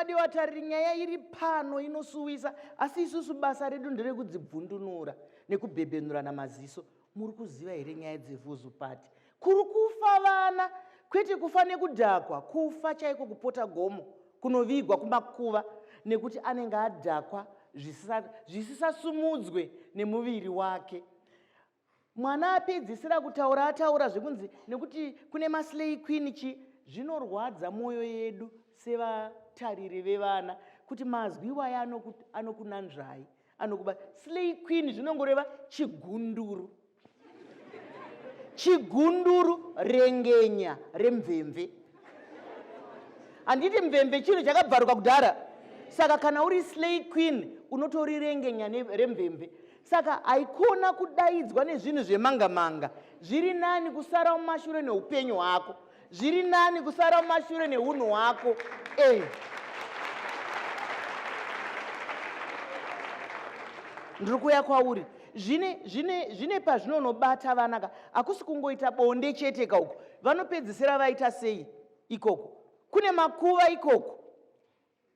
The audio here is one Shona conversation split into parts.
madiwatariri nyaya iri pano inosuwisa, asi isusu basa redu nderekudzibvundunura nekubhebhenura namaziso. Muri kuziva here nyaya dzevhuzupati? Kuri kufa vana, kwete kufa nekudhakwa, kufa chaiko kupota gomo, kunovigwa kumakuva nekuti anenge adhakwa zvisisasumudzwe nemuviri wake. Mwana apedzisira kutaura ataura zvekunzi nekuti kune maslay queen zvinorwadza mwoyo yedu sevatariri vevana kuti mazwi iwaya anokunanzvai, anokuba slay queen zvinongoreva chigunduru. Chigunduru rengenya remvemve. Handiti mvemve chinhu chakabvaruka kudhara. Saka kana uri slay queen unotori rengenya remvemve. Saka haikona kudaidzwa nezvinhu zvemanga-manga. Zviri nani kusara mumashure neupenyu hwako. Zviri nani kusara mumashure neunhu hwako. Ndiri kuuya kwauri. Zvine pazvinonobata vanaka. Hakusi kungoita bonde chete kauko. Vanopedzisira vaita sei ikoko? Kune makuva ikoko.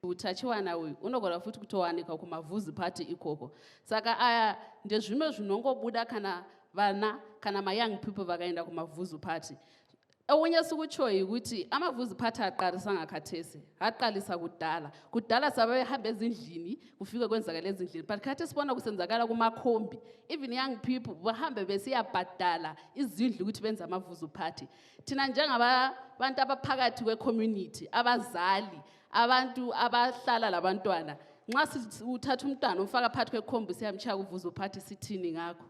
Utachiwana uyu unogona futi kutowanika kumavhuzipati ikoko. Saka aya ndezvimwe zvinongobuda kana vana kana mayoung people vakaenda kumavhuzipati. Onyasi kuchoyi kuti amavhuzipati aqalisa ngakhathesi, aqalisa kudala. Kudala sababehambe ezindlini kufike kwenzakala ezindlini. But khathesi sibona kusenzakala kumakhombi. Even young people bahambe besiyabhadala izindlu ukuthi benze amavhuzipati. Thina njengabantu abaphakathi kwe-community, abazali, abantu abahlala labantwana, nxa uthatha umntwana umfaka phakathi kwekhombi siyamchaya kuvhuzipati sithini ngakho?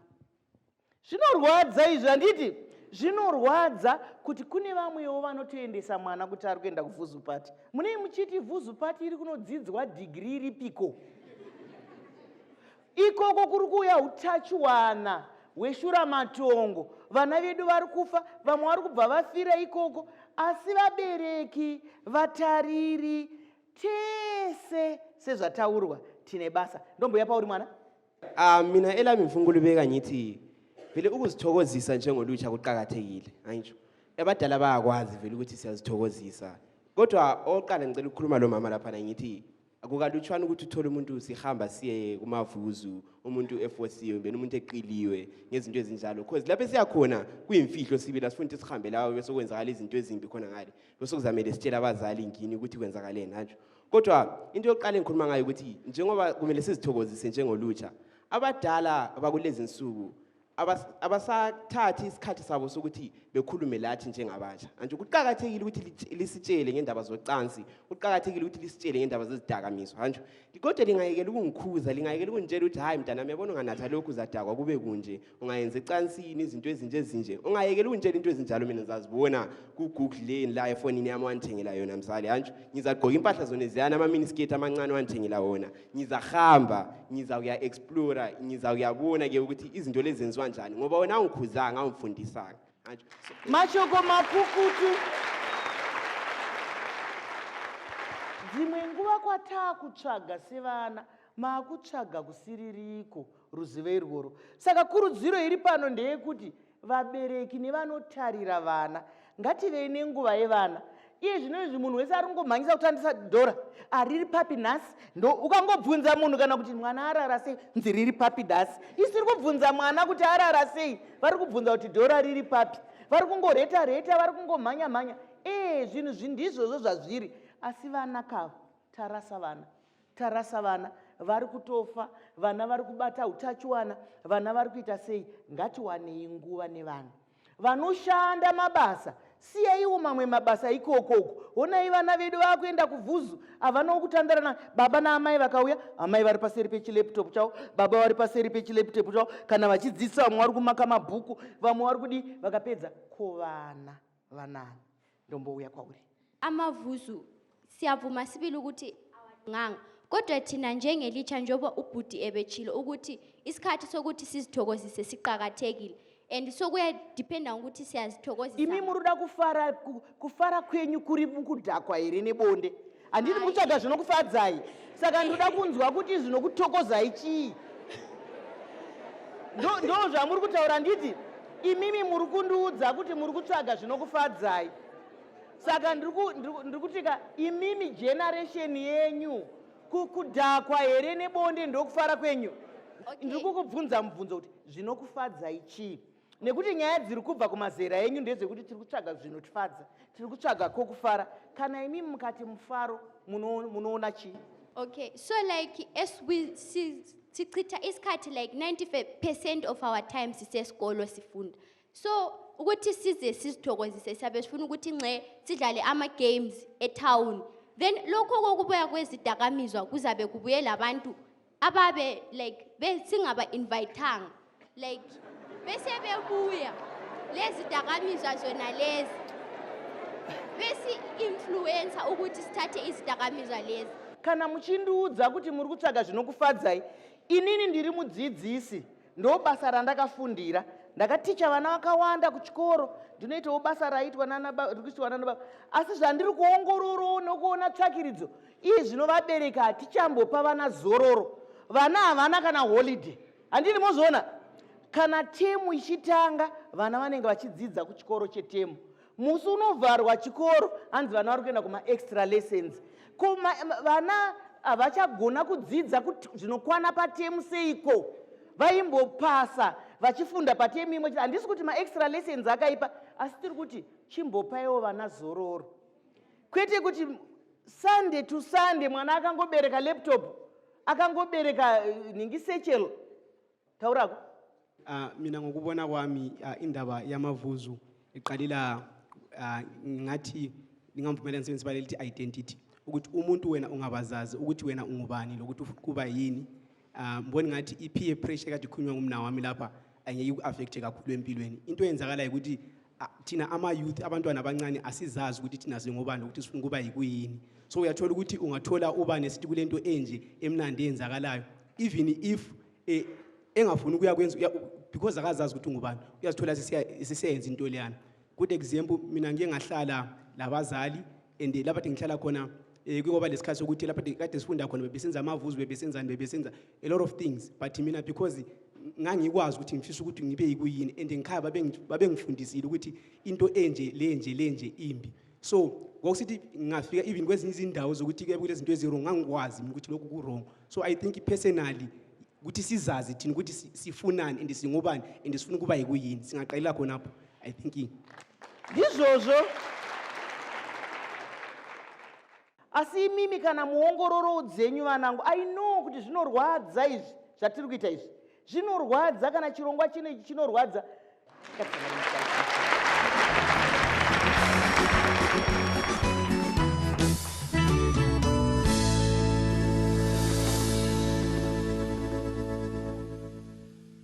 Zvinorwadza izvi handiti? Zvinorwadza kuti kune vamwewo vanotoendesa mwana kuti ari kuenda kuvhuzipati. Munei muchiti vhuzipati iri kunodzidzwa degree ripiko? Ikoko kuri kuuya utachiwana hweshuramatongo. Vana vedu vari kufa, vamwe vari kubva vafira ikoko, asi vabereki, vatariri, tese sezvataurwa tine basa. Ndomboya pauri mwana? Mina elami mfungulubeka ngithi vele ukuzithokozisa njengolutsha kuqhakathekile, ayisho. Abadala bayakwazi vele ukuthi siyazithokozisa. Kodwa oqala ngicela ukukhuluma lo mama lapha ngithi akukalutshwana ukuthi uthole umuntu sihamba siye kumavuzu, umuntu efosiwe, bene umuntu eqiliwe ngezinto ezinjalo. Because lapho siyakhona kuyimfihlo sibila sifuna sihambe lawo bese kwenzakala izinto ezimbi khona ngale. Bese kuzamele sitshela abazali ngini ukuthi kwenzakaleni nanje. Kodwa into yokuqala engikhuluma ngayo ukuthi njengoba kumele sizithokozise njengolutsha, abadala abakulezi insuku abasathathi isikhathi sabo sokuthi bekhulume lathi njengabatsha. Anje kuqhakathekile ukuthi lisitshele ngendaba zocansi, kuqhakathekile ukuthi lisitshele ngendaba zezidakamizwa. Anje kodwa lingayekela ukungikhuza, lingayekela ukunitshela ukuthi hayi mntana uyabona unganatha lokhu uzadakwa kube kunje, ungayenza ecansini izinto ezinje. Ungayekela ukunitshela into ezinjalo, mina ngizazibona ku-Google lane la efonini yami wangithengela yona mzali. Anje ngizagqoka impahla zona eziyana ama-miniskirt amancane wangithengela wona. Ngizahamba, ngizakuya explore, ngizakuyabona ke ukuthi izinto lezi zenziwa njani ngoba wena ungikhuzanga ungifundisanga. Mashoko makukutu. Dzimwe nguva kwatakutsvaga sevana, makutsvaga kusiririko ruzivo irworo. Saka kurudziro iri pano ndeyekuti vabereki nevanotarira vana ngativei nenguva yevana. Iye zvinozvi munhu wese ari kungomhanyisa kutandisa dhora, ariri papi nhasi. Ndo ukangobvunza munhu kana kuti mwana arara sei, nzi riri papi nhasi. Isiri kubvunza mwana kuti arara sei, vari kubvunza kuti dhora riri papi. Vari kungoreta, vari kungomhanya. Zvinhu ndizvozvo zvazviri. Asi vana kavo, tarasa vana, vari kutofa, vana vari kubata utachiwana, vana vari kuita sei. Ngatiwanei nguva nevana vanoshanda mabasa. Siyaiwo mamwe mabasa ikokoko. Honai vana vedu vakuenda kuvhuzu, havana kutandarana. Baba naamai vakauya, amai vari paseri pechilaptop chavo, baba vari paseri pechilaptop chavo, kana vachidzidzisa vamwe vari kumaka mabhuku, vamwe vari kudi, vakapedza. Ko vana vanani? Ndombouya kwauri. Amavhuzu siyavuma sibili ukuthi awanganga. Kodwa thina njengelitsha njengoba ubhuti ebetshilo ukuthi isikhathi sokuthi sizithokozise siqhakathekile. And so we depend on ukuthi siyazithokozisa. Imi muruda kufara kwenyu kuri kudhakwa here nebonde. Handiti kutsvaga zvinokufadzai. Saka ndoda kunzwa kuti zvinokuthokozai chii. Ndo zvamuri kutaura nditi imimi muri kundiudza kuti muri kutsvaga zvinokufadzai. saka ndiri kutika imimi generation yenyu kudhakwa here nebonde ndokufara kwenyu. Okay. Ndiri kukubvunza mubvunzo kuti zvinokufadzai chii, nekuti nyaya dziri kubva kumazera enyu ndezvekuti tiri kutsvaga zvinotifadza, tiri kutsvaga kokufara. Kana imimi mukati mufaro munoona chii? Okay, so like as we sichitha isikhathi like 90% of our time sisesikolo sifunda. So ukuthi size sizithokozise sabe sifuna ukuthi nxe sidlale ama games etown. Then lokho kokubuya kwezidakamizwa kuzabe kubuye labantu ababe like besingaba invitanga. Like bese bebuya lezi dakamizwa zona lezi. Bese influencer ukuthi sithathe izidakamizwa lezi. Kana muchindiudza kuti muri kutsvaga zvinokufadzai, inini ndiri mudzidzisi, ndobasa randakafundira. Ndakaticha vana vakawanda kuchikoro, ndinoitawo basa raitwa rikuitwa nana baba. Asi zvandiri kuongororo nokuona tsvakiridzo, iye zvinovabereka hatichambopa vana zororo. Vana havana kana holiday. Handini mozviona? Kana temu ichitanga, vana vanenge vachidzidza kuchikoro chetemu. Musi unovharwa chikoro, hanzi vana vari kuenda kuma extra lessons. Vana havachagona kudzidza kuti zvinokwana patemu seiko. Vaimbopasa vachifunda patemu imwe. Handisi kuti ma-extra lessons akaipa, asi tiri kuti chimbopaiwo vana zororo. Kwete kuti Sunday to Sunday mwana akangobereka laptop, akangobereka ningisechelo. Taurako? Mina ngokubona kwami indaba yamavuzu iqalila ngathi ningamvumela nisebenzisa lithi identity, ukuthi umuntu wena ungabazazi ukuthi wena ungubani lokuthi ufuna kuba yini. Mbona ngathi i-peer pressure kade ikhulunywa ngumna wami lapha angeke iku-affecte kakhulu empilweni. Into eyenzakalayo ukuthi thina ama-youth abantwana abancane asizazi ukuthi thina singobani ukuthi sifuna kuba yikuyini. So uyathola ukuthi ungathola ubani esithi kule nto enje emnandi eyenzakalayo, even if engafuni ukuya kwenza because akazazi ukuthi ungubani, uyazithola sisiyenza into leyana. Good example, mina ngike ngahlala labazali and lapha ngihlala khona kuyoba lesikhathi sokuthi lapha kade sifunda khona bebesenza amavuzu bebesenza a lot of things, but mina because ngangikwazi ukuthi ngifisa ukuthi ngibe yikuyini and ngikhaya babengifundisile ukuthi into enje lenje imbi. So ngokusithi ngafika even kwezinye izindawo zokuthi ke kulezi zinto ezirong ngangikwazi ukuthi lokhu ku wrong. So I think personally ukuthi sizazi thina ukuthi sifunani and singobani and sifuna kuba yikuyini, singaqalela khonapho. I think ndizvozvo. Asi imimi kana muongororo dzenyu vanangu, I know kuti zvinorwadza izvi zvatiri kuita izvi. Zvinorwadza kana chirongwa chinechi chinorwadza.